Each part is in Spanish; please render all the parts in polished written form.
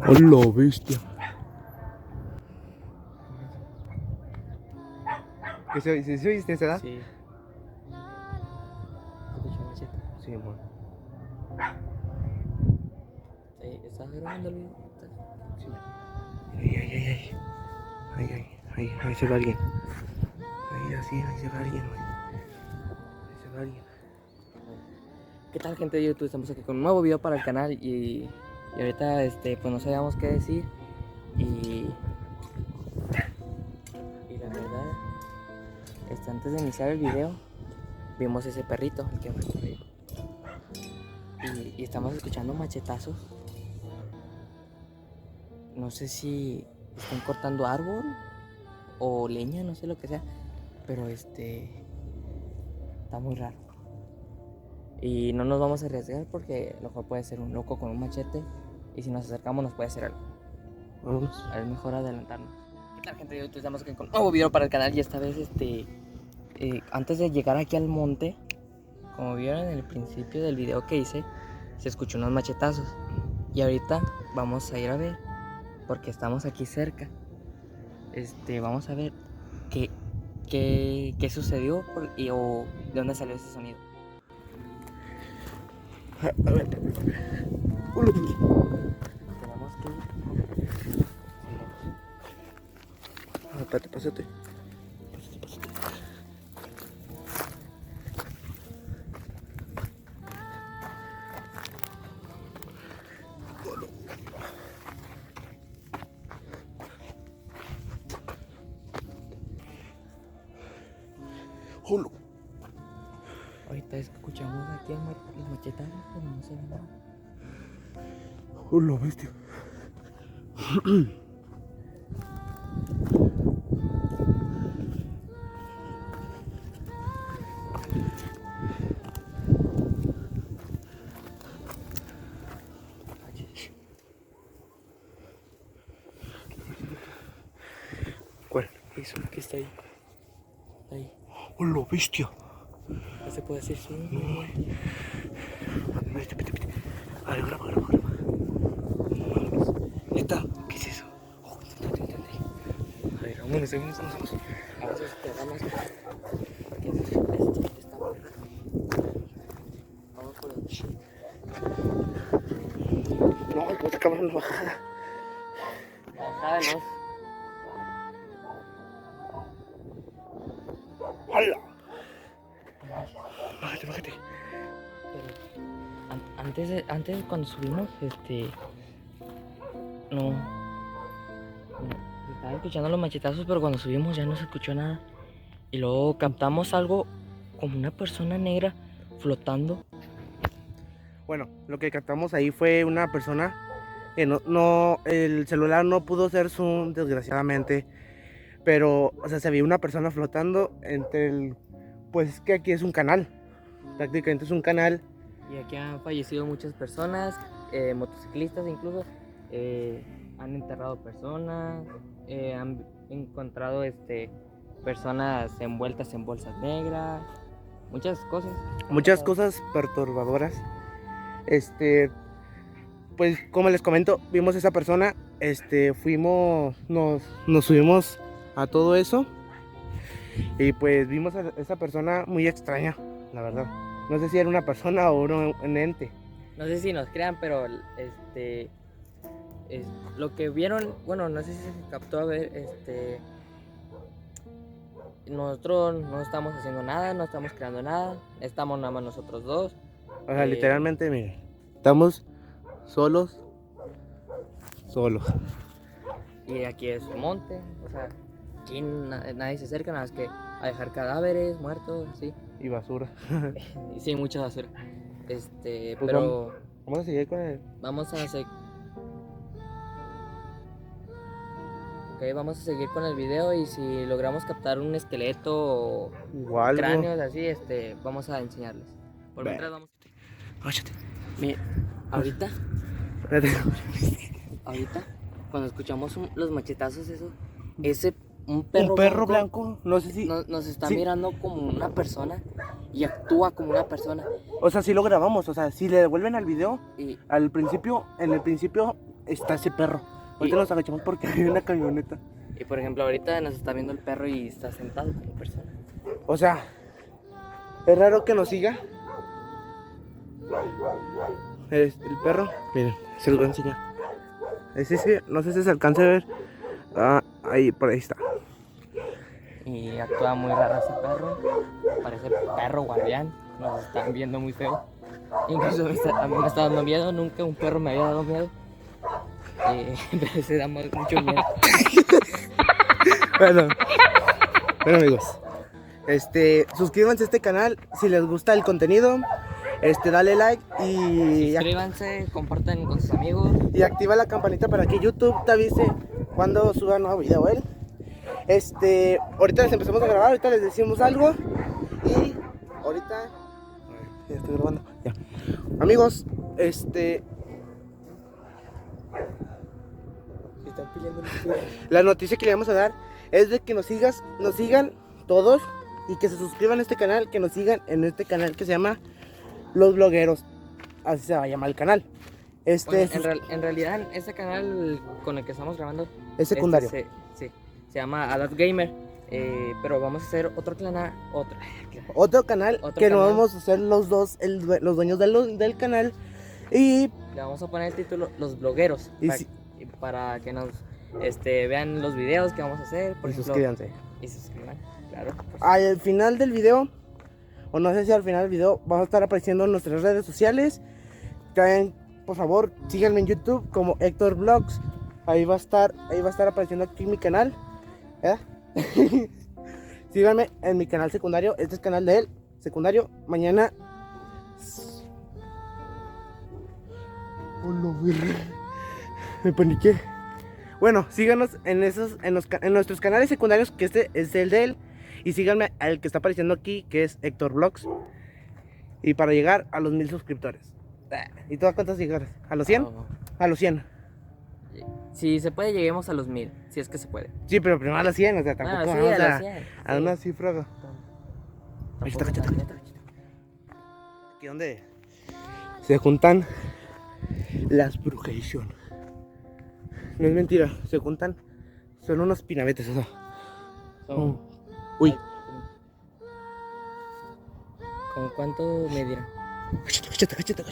¡Hola, bestia! ¿Qué se oíste esa edad? Sí. Escucho machete. Sí, amor. ¿Estás grabando el video? Sí. Ay, ay, ay, ay. Ay, ay, ay, ahí se va alguien. Ahí, así, ahí se va alguien, güey. Ahí se va alguien. ¿Qué tal, gente de YouTube? Estamos aquí con un nuevo video para el canal y ahorita pues no sabíamos qué decir y la verdad, antes de iniciar el video vimos ese perrito, el que va a correr, y estamos escuchando machetazos. No sé si están cortando árbol o leña, no sé lo que sea, pero está muy raro. Y no nos vamos a arriesgar porque a lo mejor puede ser un loco con un machete y si nos acercamos nos puede hacer algo. Vámonos. Es mejor adelantarnos. ¿Qué tal, gente? Hoy estamos aquí con un nuevo video para el canal y esta vez antes de llegar aquí al monte, como vieron en el principio del video que hice, se escuchó unos machetazos y ahorita vamos a ir a ver porque estamos aquí cerca. Vamos a ver qué sucedió o de dónde salió ese sonido. A ver. Hola, bestia. Tenemos que ir. Espérate, pásate. Pásate. Hola. Ahorita escuchamos aquí los machetazos, pero no se ve nada. Hola, bestia. ¿Cuál? Eso que está ahí. Ahí. Hola, bestia. No se puede hacer zoom. No, güey. Vete. A ver, graba. ¿Neta? ¿Qué es eso? Oh, entendí. A ver, vámonos. A veces te da más. Porque está muy raro. Vamos por el chip. No, pues acabamos la bajada. Bájanos. ¡Hala! Bájate. Pero antes cuando subimos, no. Estaba escuchando los machetazos, pero cuando subimos ya no se escuchó nada. Y luego captamos algo como una persona negra flotando. Bueno, lo que captamos ahí fue una persona que el celular no pudo hacer zoom, desgraciadamente. Pero, o sea, se veía una persona flotando pues es que aquí es un canal. Prácticamente es un canal. Y aquí han fallecido muchas personas, motociclistas incluso, han enterrado personas, han encontrado personas envueltas en bolsas negras, muchas cosas. Muchas cosas perturbadoras. Pues como les comento, vimos a esa persona, nos subimos a todo eso y pues vimos a esa persona muy extraña, la verdad. No sé si era una persona o un ente. No sé si nos crean, pero lo que vieron, bueno, no sé si se captó a ver, nosotros no estamos haciendo nada, no estamos creando nada, estamos nada más nosotros dos. O sea, literalmente, miren, estamos solos. Y aquí es un monte, o sea, aquí nadie se acerca, nada más que a dejar cadáveres, muertos, sí. Y basura. Y sí, mucha basura. Pues Pero vamos a seguir con el... vamos a vamos a seguir con el video y si logramos captar un esqueleto o algo. cráneos así, vamos a enseñarles. Por Ve. mientras vamos. Cállate. Mira, ahorita, Espérate. cuando escuchamos los machetazos, un Un perro blanco, no sé si... nos está sí. mirando como una persona y actúa como una persona. O sea, sí lo grabamos, o sea, si le devuelven al video, Y en el principio, está ese perro. Ahorita Y- nos agachamos porque hay una camioneta. Y por ejemplo, ahorita nos está viendo el perro y está sentado como persona. O sea, es raro que nos siga. El perro, miren, se los voy a enseñar. Es ese, no sé si se alcanza a ver. Ah, ahí, por ahí está. Y actúa muy raro ese perro. Parece perro guardián. Nos están viendo muy feo. Incluso a mí me está dando miedo. Nunca un perro me había dado miedo. Pero se da mucho miedo. Bueno, amigos, suscríbanse a este canal si les gusta el contenido. Dale like Suscríbanse, compartan con sus amigos. y activa la campanita para que YouTube te avise cuando suba nuevo video él. Ahorita les empezamos a grabar, ahorita les decimos algo y ahorita ya estoy grabando. Ya. Amigos, la noticia que le vamos a dar es de que nos sigan todos y que se suscriban a este canal, que nos sigan en este canal que se llama Los Blogueros. Así se va a llamar el canal. Bueno, en realidad, este canal con el que estamos grabando es secundario. se llama Adult Gamer. Pero vamos a hacer otro canal. Otro canal Otro que no canal. vamos a ser los dos, los dueños del canal. Y Le vamos a poner el título Los Blogueros. Y Para que nos vean los videos que vamos a hacer. Por ejemplo, suscríbanse. y suscriban, claro. Al final del video, o no sé si al final del video, vamos a estar apareciendo en nuestras redes sociales. También, por favor, síganme en YouTube como Héctor Vlogs. Ahí va a estar apareciendo aquí mi canal. Síganme en mi canal secundario. Este es el canal de él, secundario. Mañana. Me paniqué. Bueno, síganos en nuestros canales secundarios, que este es el de él. Y síganme al que está apareciendo aquí, que es Héctor Vlogs. Y para llegar a los 1000 suscriptores. ¿Y tú a cuántos llegar? ¿A los 100? Oh. A los 100. Si se puede, lleguemos a los 1000. Si es que se puede. Sí, pero primero a los 100. O sea, tampoco Sí, vamos a los 100. a una cifra. Ahí está, Tampoco cachate. tan- Aquí donde se juntan las brujeción. No es mentira, se juntan. Son unos pinabetes, o sea. Son- Uy. ¿Con cuánto medirán? Cáchate.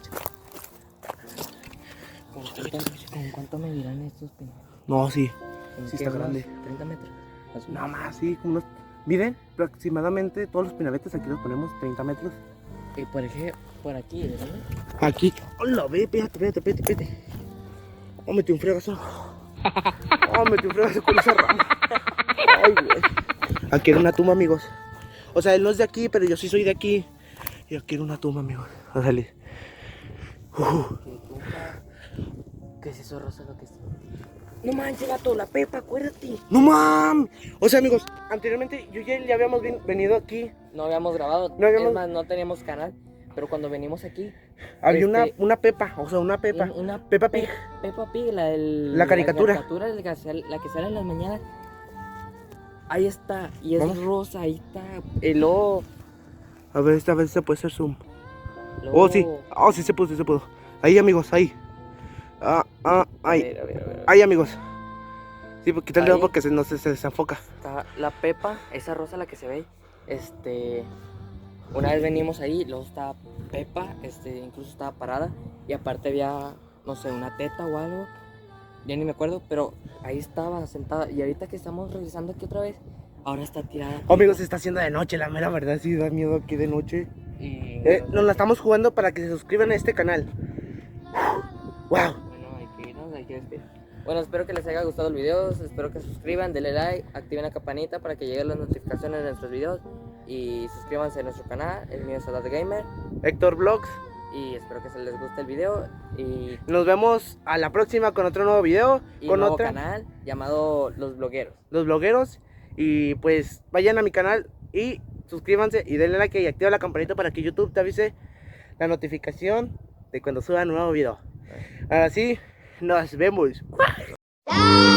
¿Con cuánto medirán estos pinos? No, sí. ¿En Sí qué, está unos grande. 30 metros. Más o menos. Nada más, sí, como unos. Miren, aproximadamente todos los pinabetes aquí los ponemos 30 metros. Y por ejemplo, por aquí, ¿verdad? Aquí. Hola, ve, espérate. Oh, metí un fregazo. Metí un fregazo con esa rama. Ay, güey. Aquí era una tumba, amigos. O sea, él no es de aquí, pero yo sí soy de aquí. Y aquí era una tumba, amigos. A salir. ¿Qué es eso, Rosa? Lo que es? No manches, gato, la Pepa, acuérdate. ¡No mam! O sea, amigos, anteriormente yo y él ya habíamos venido aquí. No habíamos grabado, No habíamos- es más, no teníamos canal. Pero cuando venimos aquí, Había Este- una Pepa, o sea, una Pepa. una Peppa Pig. Peppa Pig, la caricatura. la que sale en las mañanas. Ahí está, y es Vamos. rosa, ahí está. El lobo. A ver, esta vez se puede hacer zoom. Oh, sí. Oh, sí se pudo. Ahí, amigos, ahí. Ahí. A ver. Ahí, amigos. Sí, pues quita el dedo Ahí. porque se desenfoca. Está la Pepa, esa rosa la que se ve. Una vez venimos ahí, luego estaba Pepa, incluso estaba parada. Y aparte había, no sé, una teta o algo. Ya ni me acuerdo, pero ahí estaba sentada. Y ahorita que estamos regresando aquí otra vez, ahora está tirada. Oh, amigos, se está haciendo de noche, la mera verdad, sí da miedo aquí de noche. Y Nos la estamos jugando para que se suscriban a este canal. Wow. bueno, hay que despedir. Bueno, espero que les haya gustado el video, espero que se suscriban, denle like, activen la campanita para que lleguen las notificaciones de nuestros videos y suscríbanse a nuestro canal, el mío es Adult Gamer Héctor Vlogs. y espero que se les guste el video y Nos vemos a la próxima con otro nuevo video. Con nuevo otra. canal llamado Los Blogueros. Los blogueros. Y pues vayan a mi canal y suscríbanse y denle like y activa la campanita para que YouTube te avise la notificación de cuando suba un nuevo video. Ahora sí, nos vemos. ¡Ah!